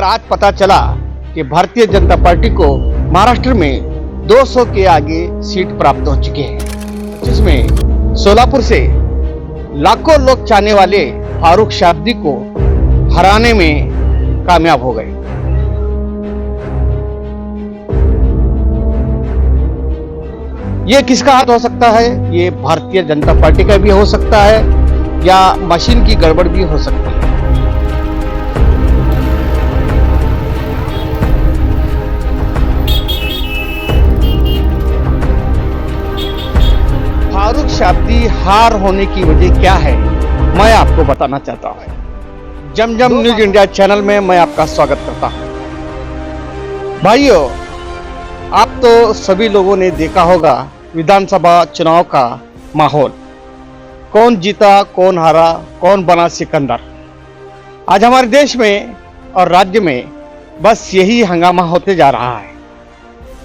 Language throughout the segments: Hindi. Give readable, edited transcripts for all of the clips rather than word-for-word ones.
मगर आज पता चला कि भारतीय जनता पार्टी को महाराष्ट्र में 200 के आगे सीट प्राप्त हो चुके हैं, जिसमें सोलापुर से लाखों लोग चाहने वाले फारूक शाब्दी को हराने में कामयाब हो गए। ये किसका हाथ हो सकता है? ये भारतीय जनता पार्टी का भी हो सकता है या मशीन की गड़बड़ भी हो सकती है। फारूक शाब्दी हार होने की वजह क्या है, मैं आपको बताना चाहता हूं। जमजम न्यूज इंडिया चैनल में मैं आपका स्वागत करता हूं। भाइयों, आप तो सभी लोगों ने देखा होगा विधानसभा चुनाव का माहौल, कौन जीता कौन हारा, कौन बना सिकंदर। आज हमारे देश में और राज्य में बस यही हंगामा होते जा रहा है।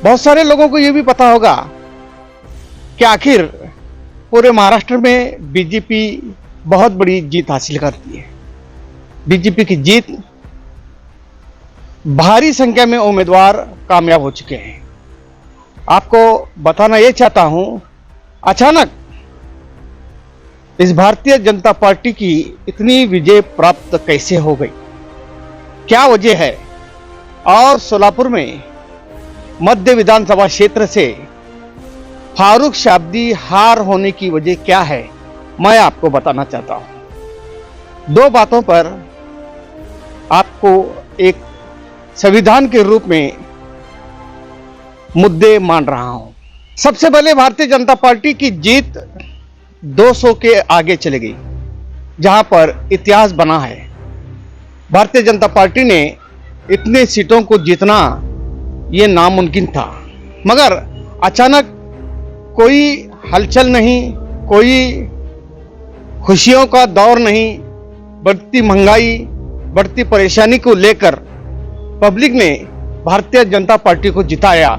बहुत सारे लोगों को यह भी पता होगा कि आखिर पूरे महाराष्ट्र में बीजेपी बहुत बड़ी जीत हासिल करती है। बीजेपी की जीत, भारी संख्या में उम्मीदवार कामयाब हो चुके हैं। आपको बताना यह चाहता हूं, अचानक इस भारतीय जनता पार्टी की इतनी विजय प्राप्त कैसे हो गई, क्या वजह है, और सोलापुर में मध्य विधानसभा क्षेत्र से फारूक शाब्दी हार होने की वजह क्या है, मैं आपको बताना चाहता हूं। दो बातों पर आपको एक संविधान के रूप में मुद्दे मान रहा हूं। सबसे पहले भारतीय जनता पार्टी की जीत 200 के आगे चली गई, जहां पर इतिहास बना है। भारतीय जनता पार्टी ने इतने सीटों को जीतना यह नामुमकिन था, मगर अचानक कोई हलचल नहीं, कोई खुशियों का दौर नहीं, बढ़ती महंगाई, बढ़ती परेशानी को लेकर पब्लिक ने भारतीय जनता पार्टी को जिताया।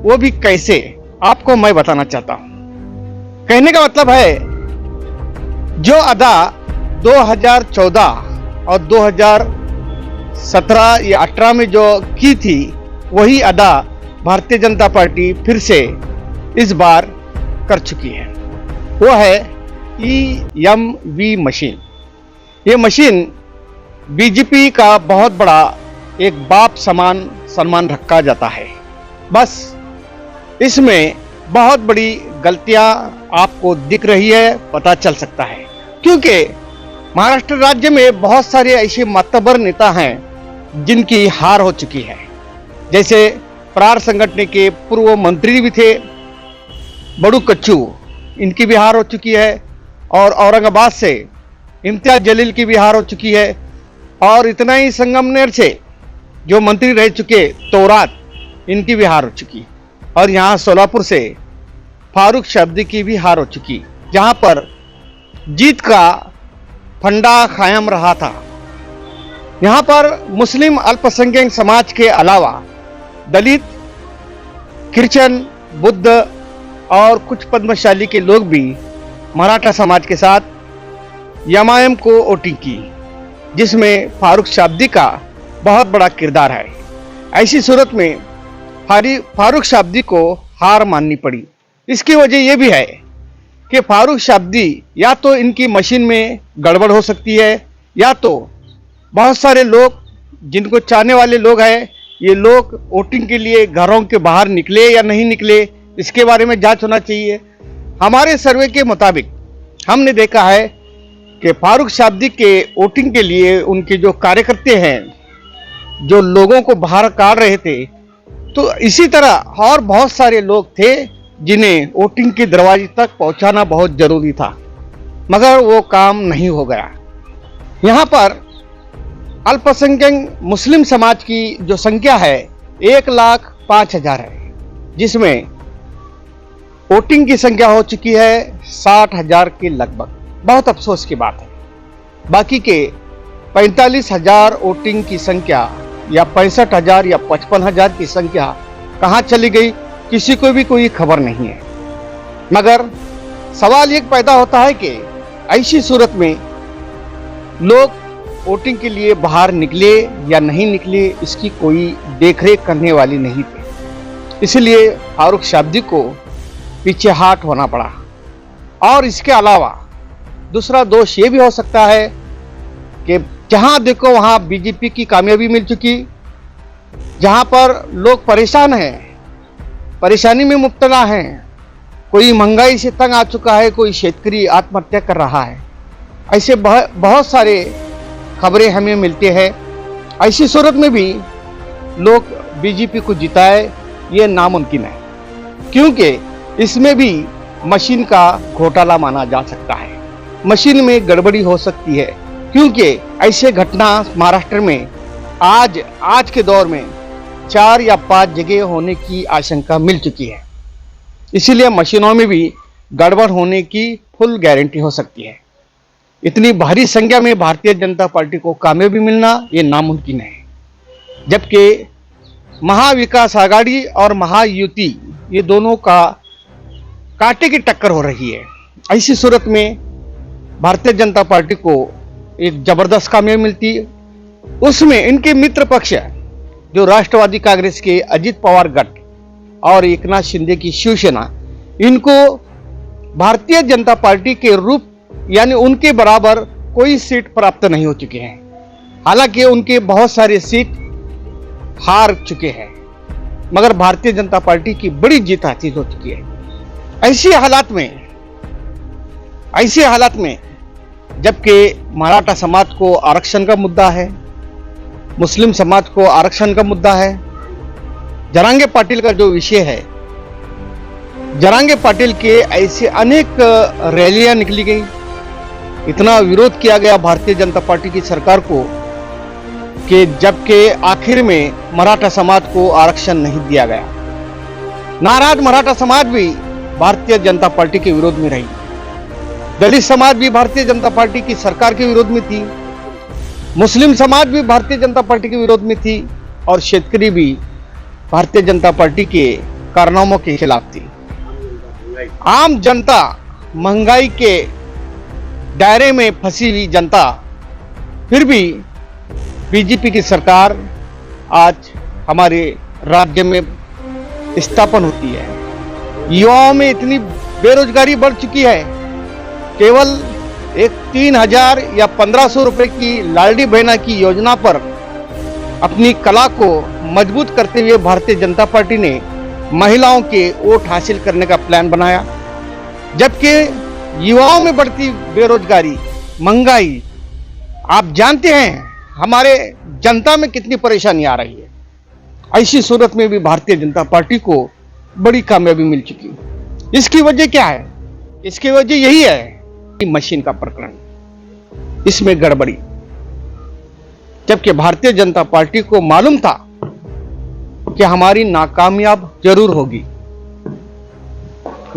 वो भी कैसे, आपको मैं बताना चाहता हूं। कहने का मतलब है, जो अदा 2014 और 2017 या 18 में जो की थी, वही अदा भारतीय जनता पार्टी फिर से इस बार कर चुकी है। वो है EMV मशीन। ये मशीन बीजेपी का बहुत बड़ा एक बाप समान सम्मान रखा जाता है। बस इसमें बहुत बड़ी गलतियां आपको दिख रही है, पता चल सकता है, क्योंकि महाराष्ट्र राज्य में बहुत सारे ऐसे मातबर नेता हैं जिनकी हार हो चुकी है। जैसे प्रहार संगठन के पूर्व मंत्री भी थे बड़ू कच्चू, इनकी भी हार हो चुकी है, और औरंगाबाद से इम्तियाज जलील की भी हार हो चुकी है, और इतना ही संगमनेर से जो मंत्री रह चुके तोरात, इनकी भी हार हो चुकी, और यहाँ सोलापुर से फारूक शाब्दी की भी हार हो चुकी, जहाँ पर जीत का फंडा कायम रहा था। यहाँ पर मुस्लिम अल्पसंख्यक समाज के अलावा दलित, क्रिश्चियन, बुद्ध और कुछ पद्मशाली के लोग भी मराठा समाज के साथ MIM को वोटिंग की, जिसमें फारूक शाब्दी का बहुत बड़ा किरदार है। ऐसी सूरत में फारूक शाब्दी को हार माननी पड़ी। इसकी वजह यह भी है कि फारूक शाब्दी या तो इनकी मशीन में गड़बड़ हो सकती है, या तो बहुत सारे लोग जिनको चाहने वाले लोग हैं, ये लोग वोटिंग के लिए घरों के बाहर निकले या नहीं निकले, इसके बारे में जांच होना चाहिए। हमारे सर्वे के मुताबिक हमने देखा है कि फारूक शाब्दी के वोटिंग के लिए उनके जो कार्यकर्ता हैं, जो लोगों को बाहर काट रहे थे, तो इसी तरह और बहुत सारे लोग थे जिन्हें वोटिंग के दरवाजे तक पहुंचाना बहुत जरूरी था, मगर वो काम नहीं हो गया। यहाँ पर अल्पसंख्यक मुस्लिम समाज की जो संख्या है 1,05,000 है, जिसमें वोटिंग की संख्या हो चुकी है 60,000 के लगभग। बहुत अफसोस की बात है। बाकी के 45,000 वोटिंग की संख्या या 65,000 या 55,000 की संख्या कहां चली गई, किसी को भी कोई खबर नहीं है। मगर सवाल एक पैदा होता है कि ऐसी सूरत में लोग वोटिंग के लिए बाहर निकले या नहीं निकले, इसकी कोई देखरेख करने वाली नहीं थी। इसलिए फारूक शाब्दी को पीछे हाथ होना पड़ा। और इसके अलावा दूसरा दोष ये भी हो सकता है कि जहां देखो वहां बीजेपी की कामयाबी मिल चुकी, जहां पर लोग परेशान हैं, परेशानी में मुब्तला हैं, कोई महंगाई से तंग आ चुका है, कोई शेतकरी आत्महत्या कर रहा है, ऐसे बहुत सारे खबरें हमें मिलती है। ऐसी सूरत में भी लोग बीजेपी को जिताए ये नामुमकिन है, क्योंकि इसमें भी मशीन का घोटाला माना जा सकता है, मशीन में गड़बड़ी हो सकती है, क्योंकि ऐसे घटना महाराष्ट्र में आज के दौर में 4 या 5 जगह होने की आशंका मिल चुकी है। इसीलिए मशीनों में भी गड़बड़ होने की फुल गारंटी हो सकती है। इतनी भारी संख्या में भारतीय जनता पार्टी को कामयाबी मिलना ये नामुमकिन है, जबकि महाविकास आघाड़ी और महायुति ये दोनों का कांटे की टक्कर हो रही है। ऐसी सूरत में भारतीय जनता पार्टी को एक जबरदस्त कामयाबी मिलती है। उसमें इनके मित्र पक्ष जो राष्ट्रवादी कांग्रेस के अजित पवार गट और एकनाथ शिंदे की शिवसेना, इनको भारतीय जनता पार्टी के रूप यानी उनके बराबर कोई सीट प्राप्त नहीं हो चुके हैं। हालांकि उनके बहुत सारे सीट हार चुके हैं, मगर भारतीय जनता पार्टी की बड़ी जीत हासिल हो चुकी है। ऐसी हालात में जबकि मराठा समाज को आरक्षण का मुद्दा है, मुस्लिम समाज को आरक्षण का मुद्दा है, जरांगे पाटिल का जो विषय है, जरांगे पाटिल के ऐसे अनेक रैलियां निकली गई, इतना विरोध किया गया भारतीय जनता पार्टी की सरकार को कि जबकि आखिर में मराठा समाज को आरक्षण नहीं दिया गया। नाराज मराठा समाज भी भारतीय जनता पार्टी के विरोध में रही, दलित समाज भी भारतीय जनता पार्टी की सरकार के विरोध में थी, मुस्लिम समाज भी भारतीय जनता पार्टी के विरोध में थी, और शेतकरी भी भारतीय जनता पार्टी के कारनामों के खिलाफ थी। आम जनता, महंगाई के दायरे में फंसी हुई जनता, फिर भी बीजेपी की सरकार आज हमारे राज्य में स्थापन होती है। युवाओं में इतनी बेरोजगारी बढ़ चुकी है, केवल एक 3,000 या 1,500 रुपए की लाडली बहना की योजना पर अपनी कला को मजबूत करते हुए भारतीय जनता पार्टी ने महिलाओं के वोट हासिल करने का प्लान बनाया, जबकि युवाओं में बढ़ती बेरोजगारी, महंगाई, आप जानते हैं हमारे जनता में कितनी परेशानी आ रही है। ऐसी सूरत में भी भारतीय जनता पार्टी को बड़ी कामयाबी मिल चुकी है। इसकी वजह क्या है? इसकी वजह यही है कि मशीन का प्रकरण, इसमें गड़बड़ी, जबकि भारतीय जनता पार्टी को मालूम था कि हमारी नाकामयाब जरूर होगी,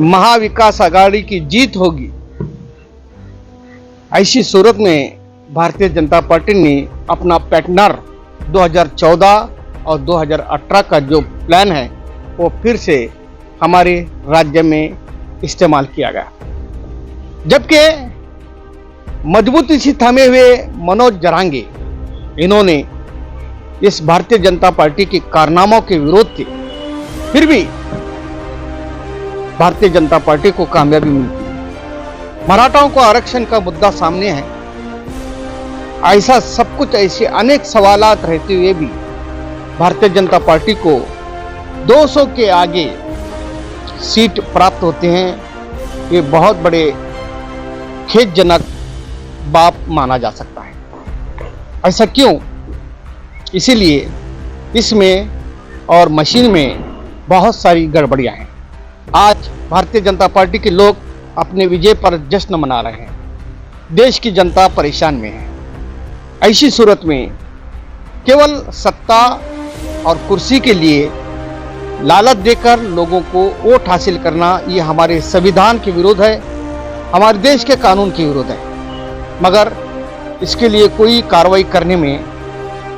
महाविकास आघाड़ी की जीत होगी। ऐसी सूरत में भारतीय जनता पार्टी ने अपना पार्टनर 2014 और 2018 का जो प्लान है वो फिर से हमारे राज्य में इस्तेमाल किया गया, जबकि मजबूती से थमे हुए मनोज जरांगे, इन्होंने इस भारतीय जनता पार्टी के कारनामों के विरोध थे, फिर भी भारतीय जनता पार्टी को कामयाबी मिलती। मराठाओं को आरक्षण का मुद्दा सामने है, ऐसा सब कुछ, ऐसे अनेक सवालात रहते हुए भी भारतीय जनता पार्टी को 200 के आगे सीट प्राप्त होते हैं। ये बहुत बड़े खेदजनक बात माना जा सकता है। ऐसा क्यों? इसीलिए इसमें और मशीन में बहुत सारी गड़बड़ियां हैं। आज भारतीय जनता पार्टी के लोग अपने विजय पर जश्न मना रहे हैं, देश की जनता परेशान में है। ऐसी सूरत में केवल सत्ता और कुर्सी के लिए लालच देकर लोगों को वोट हासिल करना, ये हमारे संविधान के विरोध है, हमारे देश के कानून के विरोध है। मगर इसके लिए कोई कार्रवाई करने में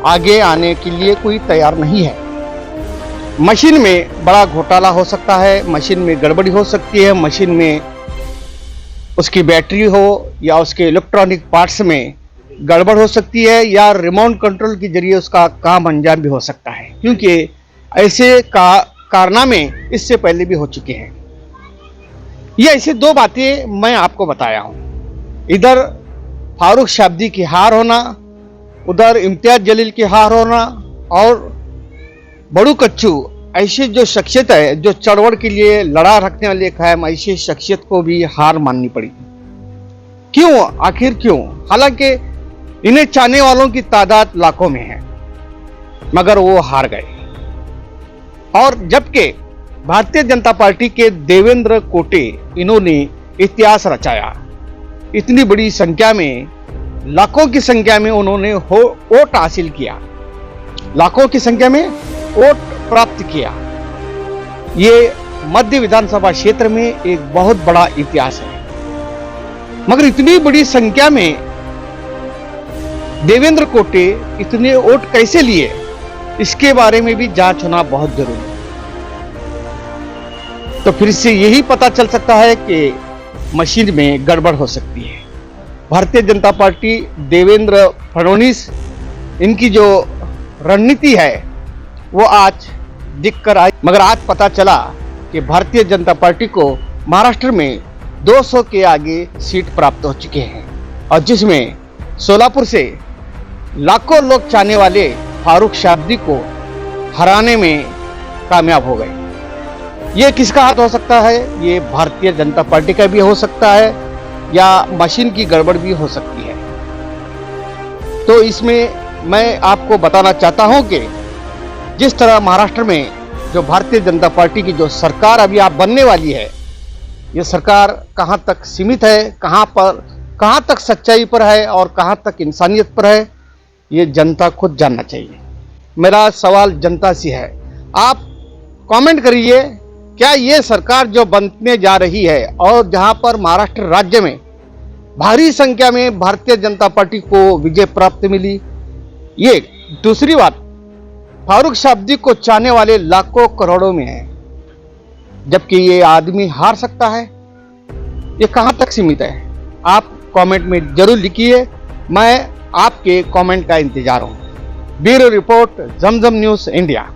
आगे आने के लिए कोई तैयार नहीं है। मशीन में बड़ा घोटाला हो सकता है, मशीन में गड़बड़ी हो सकती है, मशीन में उसकी बैटरी हो या उसके इलेक्ट्रॉनिक पार्ट्स में गड़बड़ हो सकती है या रिमोट कंट्रोल के जरिए उसका काम अंजाम भी हो सकता है, क्योंकि ऐसे कारनामे इससे पहले भी हो चुके हैं। ये ऐसी दो बातें मैं आपको बताया हूं, इधर फारूक शाब्दी की हार होना, उधर इम्तियाज जलील की हार होना, और बड़ू कच्चू ऐसी जो शख्सियत है जो चढ़वड़ के लिए लड़ा रखने वाले कायम, ऐसी शख्सियत को भी हार माननी पड़ी। क्यों, आखिर क्यों? हालांकि इन्हें चाहने वालों की तादाद लाखों में है, मगर वो हार गए। और जबकि भारतीय जनता पार्टी के देवेंद्र कोटे, इन्होंने इतिहास रचाया। इतनी बड़ी संख्या में, लाखों की संख्या में उन्होंने वोट हासिल किया, लाखों की संख्या में वोट प्राप्त किया। ये मध्य विधानसभा क्षेत्र में एक बहुत बड़ा इतिहास है। मगर इतनी बड़ी संख्या में देवेंद्र कोटे इतने वोट कैसे लिए, इसके बारे में भी जांच होना बहुत जरूरी है। तो फिर से यही पता चल सकता है कि मशीन में गड़बड़ हो सकती है। भारतीय जनता पार्टी, देवेंद्र फडणवीस, इनकी जो रणनीति है वो आज दिख कर आई, मगर आज पता चला कि भारतीय जनता पार्टी को महाराष्ट्र में 200 के आगे सीट प्राप्त हो चुके हैं, और जिसमें सोलापुर से लाखों लोग चाहने वाले फारूक शाब्दी को हराने में कामयाब हो गए। ये किसका हाथ हो सकता है? ये भारतीय जनता पार्टी का भी हो सकता है या मशीन की गड़बड़ भी हो सकती है। तो इसमें मैं आपको बताना चाहता हूं कि जिस तरह महाराष्ट्र में जो भारतीय जनता पार्टी की जो सरकार अभी आप बनने वाली है, ये सरकार कहां तक सीमित है, कहां तक सच्चाई पर है और कहां तक इंसानियत पर है, ये जनता खुद जानना चाहिए। मेरा सवाल जनता से है, आप कमेंट करिए, क्या ये सरकार जो बनने जा रही है और जहां पर महाराष्ट्र राज्य में भारी संख्या में भारतीय जनता पार्टी को विजय प्राप्त मिली, ये दूसरी बात, फारूक शाब्दी को चाहने वाले लाखों करोड़ों में है, जबकि ये आदमी हार सकता है, ये कहां तक सीमित है? आप कमेंट में जरूर लिखिए, मैं आपके कमेंट का इंतजार हूं। ब्यूरो रिपोर्ट, जमजम न्यूज़ इंडिया।